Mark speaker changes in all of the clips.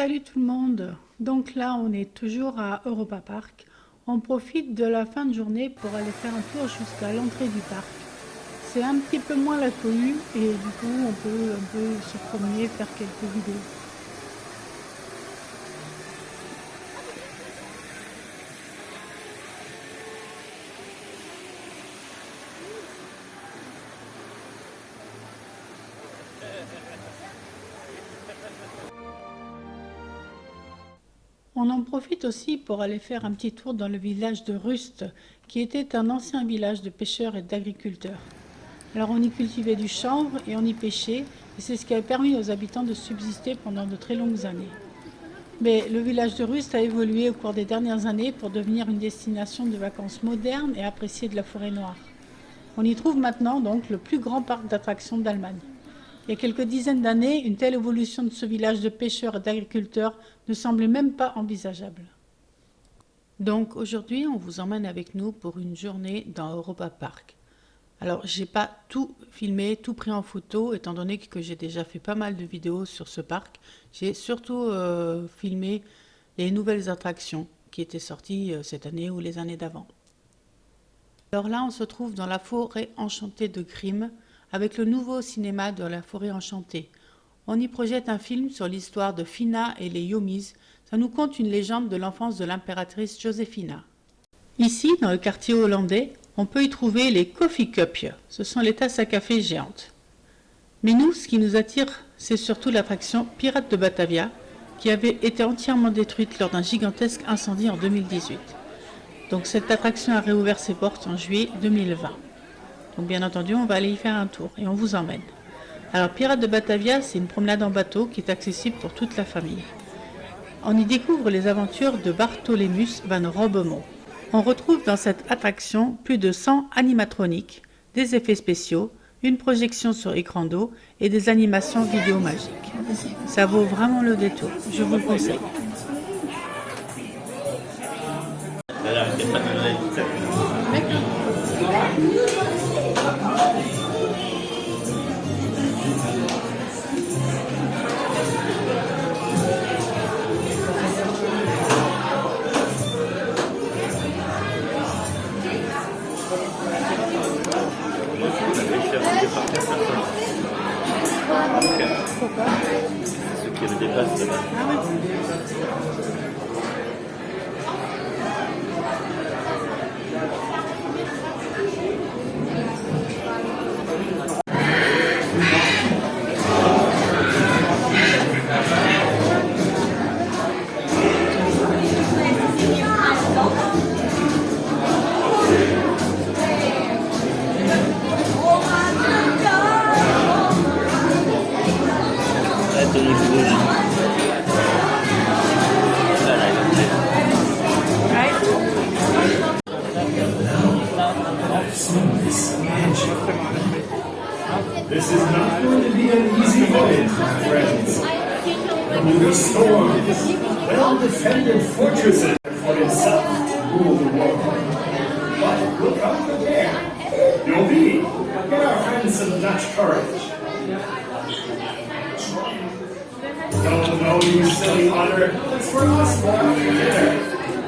Speaker 1: Salut tout le monde! Donc là, on est toujours à Europa Park. On profite de la fin de journée pour aller faire un tour jusqu'à l'entrée du parc. C'est un petit peu moins la cohue et du coup, on peut un peu se promener, faire quelques vidéos. On en profite aussi pour aller faire un petit tour dans le village de Rust, qui était un ancien village de pêcheurs et d'agriculteurs. Alors on y cultivait du chanvre et on y pêchait, et c'est ce qui a permis aux habitants de subsister pendant de très longues années. Mais le village de Rust a évolué au cours des dernières années pour devenir une destination de vacances moderne et appréciée de la forêt noire. On y trouve maintenant donc le plus grand parc d'attractions d'Allemagne. Il y a quelques dizaines d'années, une telle évolution de ce village de pêcheurs et d'agriculteurs ne semblait même pas envisageable. Donc aujourd'hui, on vous emmène avec nous pour une journée dans Europa Park. Alors, j'ai pas tout filmé, tout pris en photo, étant donné que j'ai déjà fait pas mal de vidéos sur ce parc. J'ai surtout filmé les nouvelles attractions qui étaient sorties cette année ou les années d'avant. Alors là, on se trouve dans la forêt enchantée de Grimm, avec le nouveau cinéma de la forêt enchantée. On y projette un film sur l'histoire de Fina et les Yomis. Ça nous conte une légende de l'enfance de l'impératrice Joséphina. Ici, dans le quartier hollandais, on peut y trouver les Coffee Cups. Ce sont les tasses à café géantes. Mais nous, ce qui nous attire, c'est surtout l'attraction Pirates de Batavia, qui avait été entièrement détruite lors d'un gigantesque incendie en 2018. Donc cette attraction a réouvert ses portes en juillet 2020. Donc bien entendu, on va aller y faire un tour et on vous emmène. Alors Pirates de Batavia, c'est une promenade en bateau qui est accessible pour toute la famille. On y découvre les aventures de Bartholomeus van Robemont. On retrouve dans cette attraction plus de 100 animatroniques, des effets spéciaux, une projection sur écran d'eau et des animations vidéo magiques. Ça vaut vraiment le détour, je vous le conseille. Pourquoi?
Speaker 2: Ceux qui le dépassent là-bas.
Speaker 1: Ah oui.
Speaker 3: This is not going to be an easy voyage, my friends. The storm, well-defended fortresses for itself to rule the world. But look out there. Jovi, get our friends some Dutch courage. No, you silly otter. That's for us, more after dinner.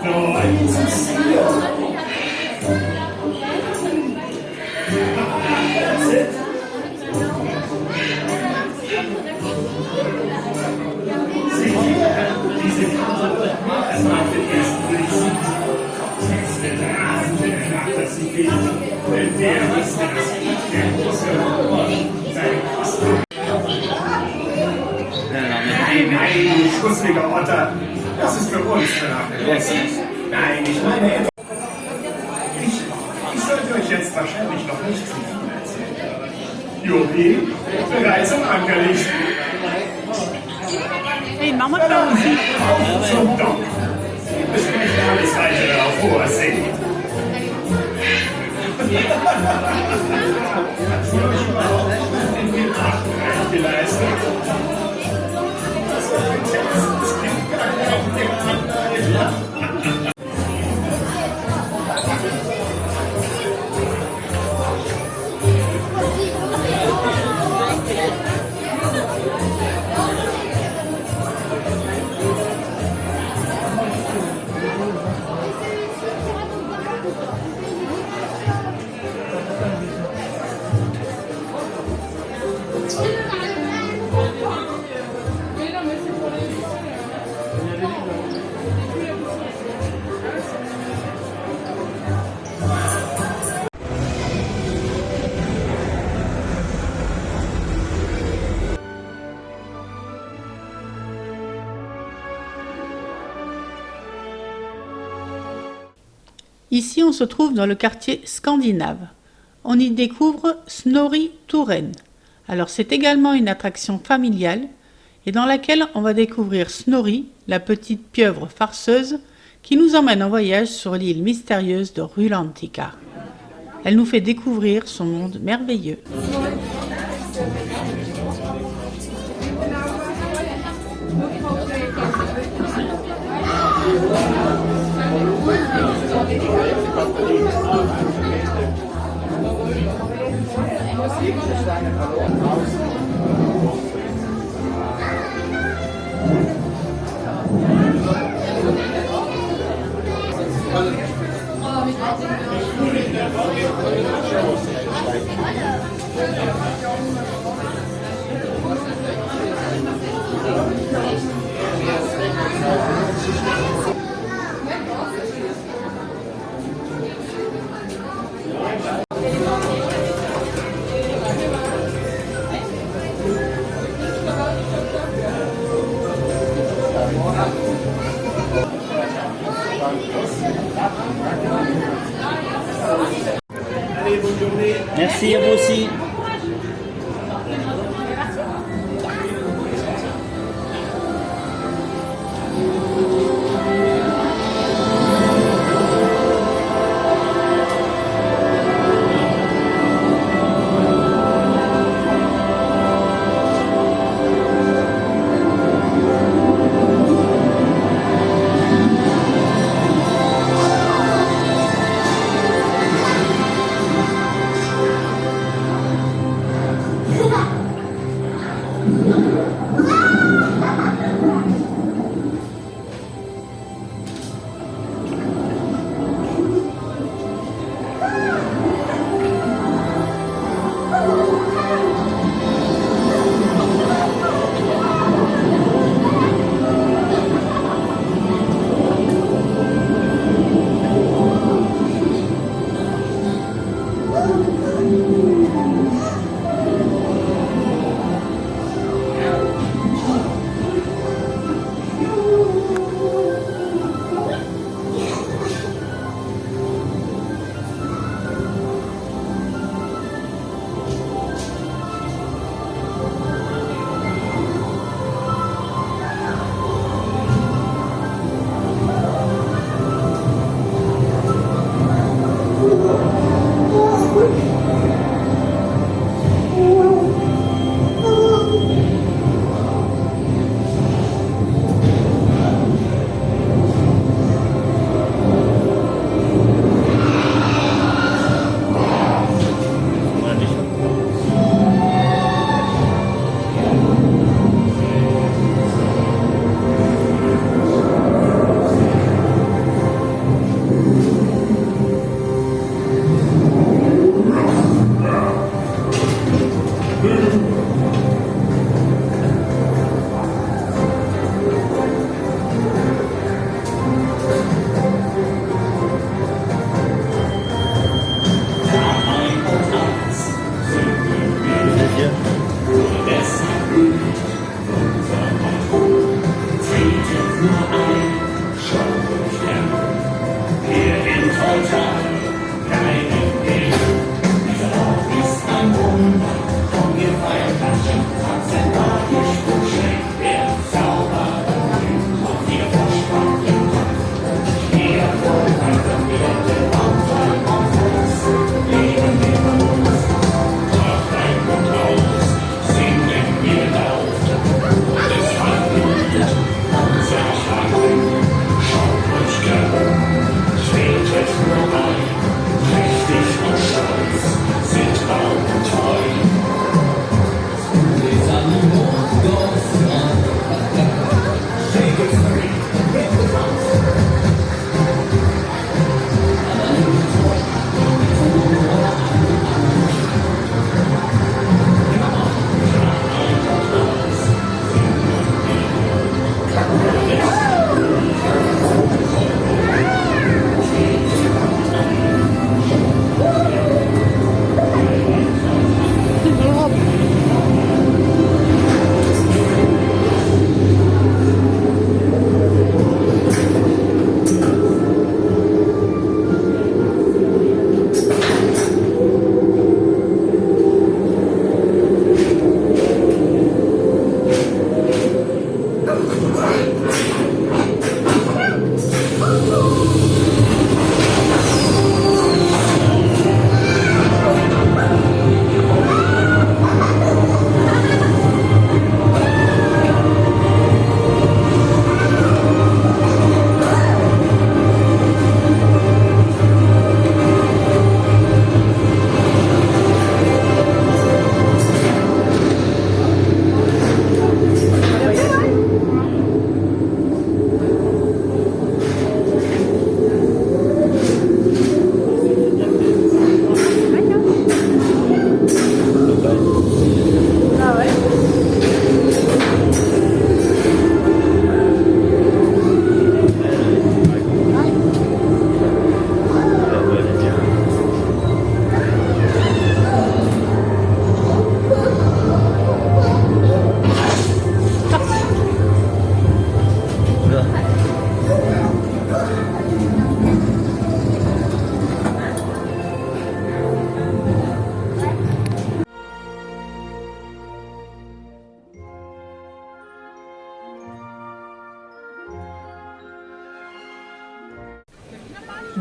Speaker 3: No, I need some steel. That's it. Diese Karte erst mal auf den ersten Blick sieht. Texte der Rasen nach, dass sie fehlt. Denn der ist das, der große seine Kosten. Nein, schussliger Otter. Das ist für uns vernachlässigt. Nein, ich meine, ich sollte euch jetzt wahrscheinlich noch nicht zu viel erzählen. Jopi, bereits am Ankerlicht.
Speaker 1: Hey, Mama kann uns nicht.
Speaker 3: Auf zum Dock. Besprecht alles weitere auf hoher See. Habt ihr euch überhaupt in den Acht geleistet? Das war ein Text, das klingt gar nicht auf dem anderen.
Speaker 1: Ici, on se trouve dans le quartier scandinave. On y découvre Snorri Touren. Alors, c'est également une attraction familiale et dans laquelle on va découvrir Snorri, la petite pieuvre farceuse, qui nous emmène en voyage sur l'île mystérieuse de Rulantica. Elle nous fait découvrir son monde merveilleux.
Speaker 2: Merci à vous aussi.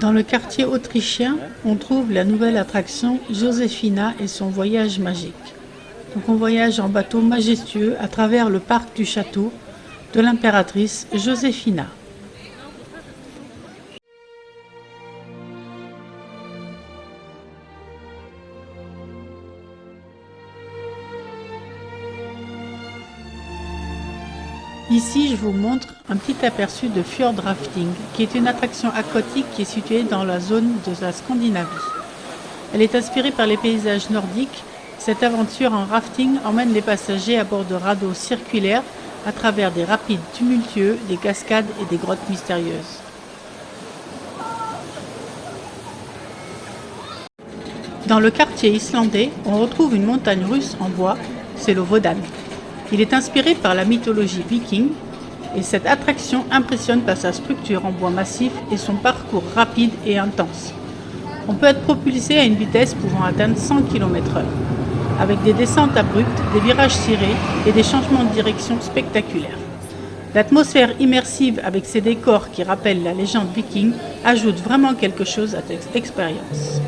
Speaker 1: Dans le quartier autrichien, on trouve la nouvelle attraction Josefina et son voyage magique. Donc on voyage en bateau majestueux à travers le parc du château de l'impératrice Josefina. Ici, je vous montre un petit aperçu de Fjord Rafting, qui est une attraction aquatique qui est située dans la zone de la Scandinavie. Elle est inspirée par les paysages nordiques. Cette aventure en rafting emmène les passagers à bord de radeaux circulaires à travers des rapides tumultueux, des cascades et des grottes mystérieuses. Dans le quartier islandais, on retrouve une montagne russe en bois, c'est le Vodan. Il est inspiré par la mythologie viking et cette attraction impressionne par sa structure en bois massif et son parcours rapide et intense. On peut être propulsé à une vitesse pouvant atteindre 100 km/h, avec des descentes abruptes, des virages cirés et des changements de direction spectaculaires. L'atmosphère immersive avec ses décors qui rappellent la légende viking ajoute vraiment quelque chose à cette expérience.